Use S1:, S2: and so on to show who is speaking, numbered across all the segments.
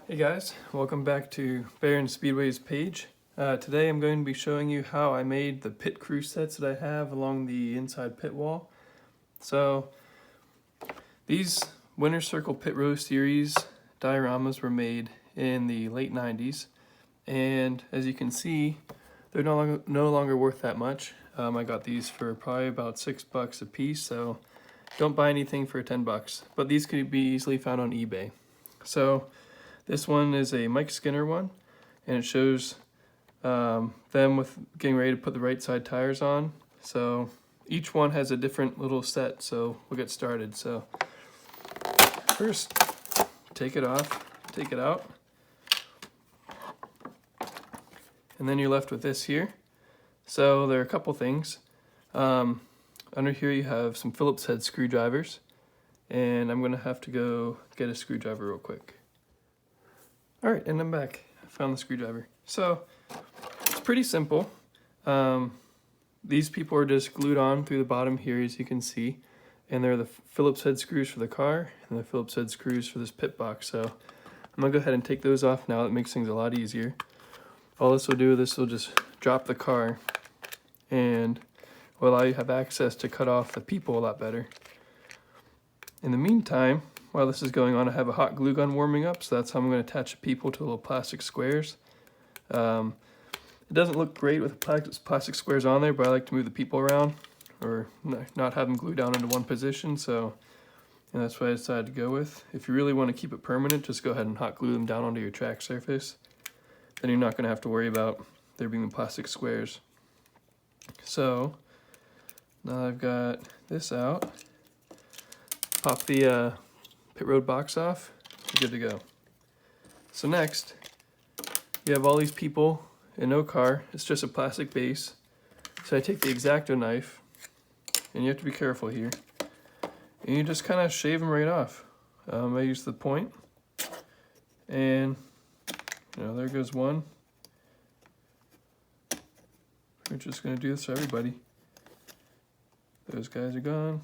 S1: Hey guys, welcome back to Baron Speedway's page. Today I'm going to be showing you how I made the pit crew sets that I have along the inside pit wall. So these Winter Circle Pit Row series dioramas were made in the late 90s, and as you can see they're no longer worth that much. I got these for probably about $6 a piece, so don't buy anything for 10 bucks, but these could be easily found on eBay. So this one is a Mike Skinner one, and it shows them with getting ready to put the right side tires on. So each one has a different little set, so we'll get started. So first, take it off, take it out, and then you're left with this here. So there are a couple things. Under here you have some Phillips head screwdrivers, and I'm gonna have to go get a screwdriver real quick. All right, and I'm back. I found the screwdriver. So it's pretty simple. These people are just glued on through the bottom here, as you can see, and they're the Phillips head screws for the car and the Phillips head screws for this pit box. So I'm gonna go ahead and take those off now. That makes things a lot easier. All this will do, this will just drop the car and will allow you to have access to cut off the people a lot better. In the meantime, while this is going on, I have a hot glue gun warming up, so that's how I'm going to attach the people to little plastic squares. It doesn't look great with plastic squares on there, but I like to move the people around or not have them glued down into one position, so and that's what I decided to go with. If you really want to keep it permanent, just go ahead and hot glue them down onto your track surface. Then you're not going to have to worry about there being the plastic squares. So now I've got this out. Pop the pit road box off, you're good to go. So next, you have all these people and no car. It's just a plastic base. So I take the X-Acto knife, and you have to be careful here, and you just kind of shave them right off. I use the point, and there goes one. We're just going to do this for everybody. Those guys are gone.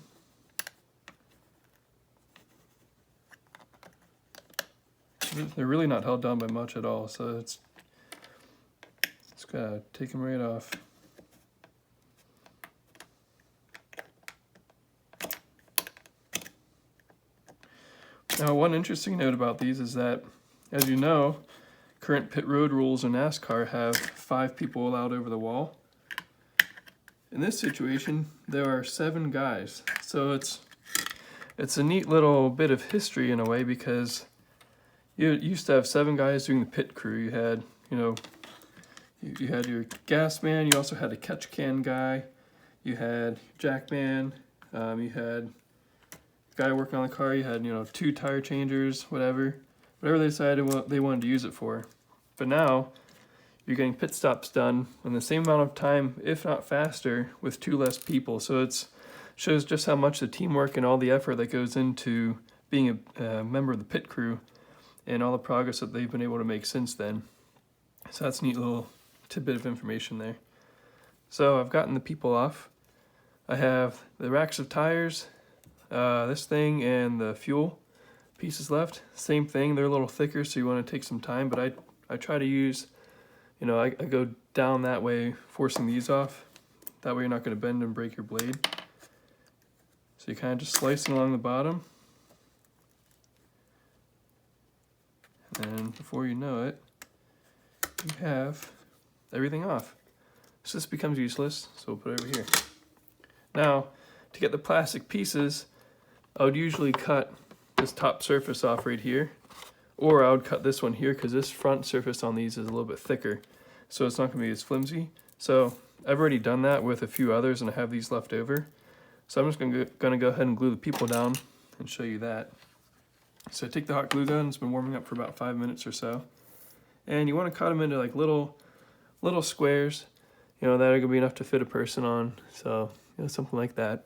S1: They're really not held down by much at all, so it's gotta take them right off. Now, one interesting note about these is that, as you know, current pit road rules in NASCAR have 5 people allowed over the wall. In this situation, there are 7 guys, so it's a neat little bit of history in a way, because you used to have 7 guys doing the pit crew. You had, you had your gas man, you also had a catch can guy, you had jack man, you had a guy working on the car, you had, 2 tire changers, whatever they decided they wanted to use it for. But now, you're getting pit stops done in the same amount of time, if not faster, with 2 less people. So it shows just how much the teamwork and all the effort that goes into being a member of the pit crew, and all the progress that they've been able to make since then. So that's a neat little tidbit of information there. So I've gotten the people off. I have the racks of tires, this thing, and the fuel pieces left. Same thing, they're a little thicker, so you want to take some time, but I try to use, I go down that way, forcing these off. That way you're not going to bend and break your blade. So you kind of just slicing along the bottom. And before you know it, you have everything off. So this becomes useless, so we'll put it over here. Now, to get the plastic pieces, I would usually cut this top surface off right here, or I would cut this one here, because this front surface on these is a little bit thicker, so it's not going to be as flimsy. So I've already done that with a few others, and I have these left over. So I'm just going to go ahead and glue the people down and show you that. So take the hot glue gun, it's been warming up for about 5 minutes or so, and you want to cut them into like little squares, that are going to be enough to fit a person on, so something like that.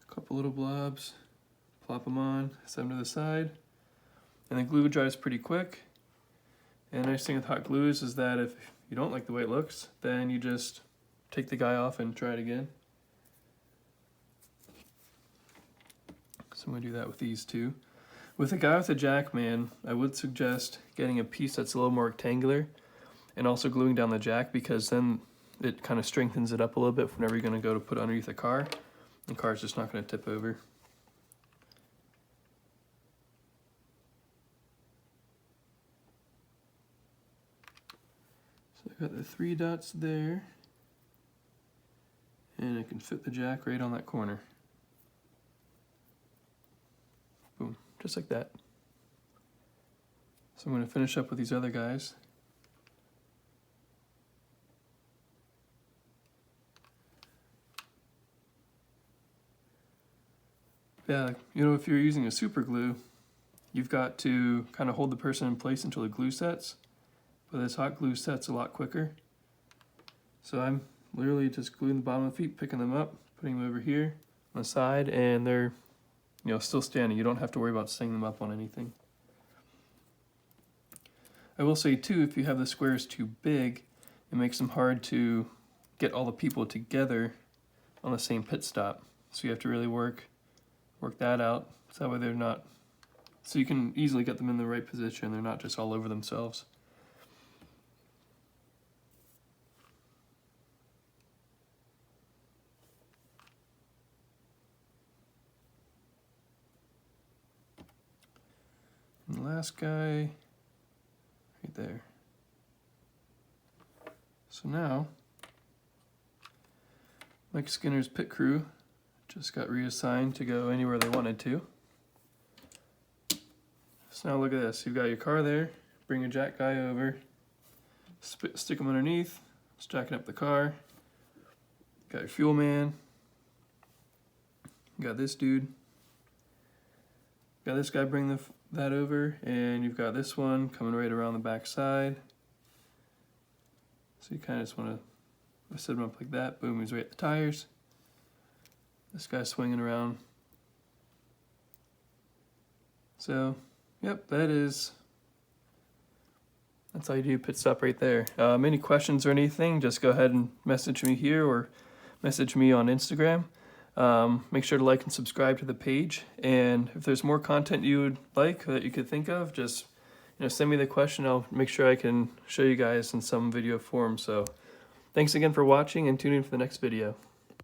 S1: A couple little blobs, plop them on, set them to the side, and the glue dries pretty quick. And the nice thing with hot glue is that if you don't like the way it looks, then you just take the guy off and try it again. So I'm going to do that with these two. With a guy with a jack, man, I would suggest getting a piece that's a little more rectangular and also gluing down the jack, because then it kind of strengthens it up a little bit whenever you're going to go to put it underneath the car. The car's just not going to tip over. So I got the 3 dots there, and I can fit the jack right on that corner. Boom, just like that. So I'm going to finish up with these other guys. Yeah, you know, if you're using a super glue, you've got to kind of hold the person in place until the glue sets. But this hot glue sets a lot quicker. So I'm literally just gluing the bottom of the feet, picking them up, putting them over here on the side, and they're, you know, still standing. You don't have to worry about setting them up on anything. I will say too, if you have the squares too big, it makes them hard to get all the people together on the same pit stop. So you have to really work that out, so that way they're not, so you can easily get them in the right position. They're not just all over themselves. And the last guy, right there. So now, Mike Skinner's pit crew just got reassigned to go anywhere they wanted to. So now look at this. You've got your car there, bring your jack guy over, stick him underneath, it's jacking up the car. Got your fuel man. You got this dude. Got this guy bring that over, and you've got this one coming right around the back side. So you kind of just want to set him up like that. Boom, he's right at the tires. This guy's swinging around. So, yep, that's how you do pit stop right there. Any questions or anything, just go ahead and message me here or message me on Instagram. Make sure to like and subscribe to the page. And if there's more content you would like that you could think of, just send me the question. I'll make sure I can show you guys in some video form. So, thanks again for watching, and tune in for the next video.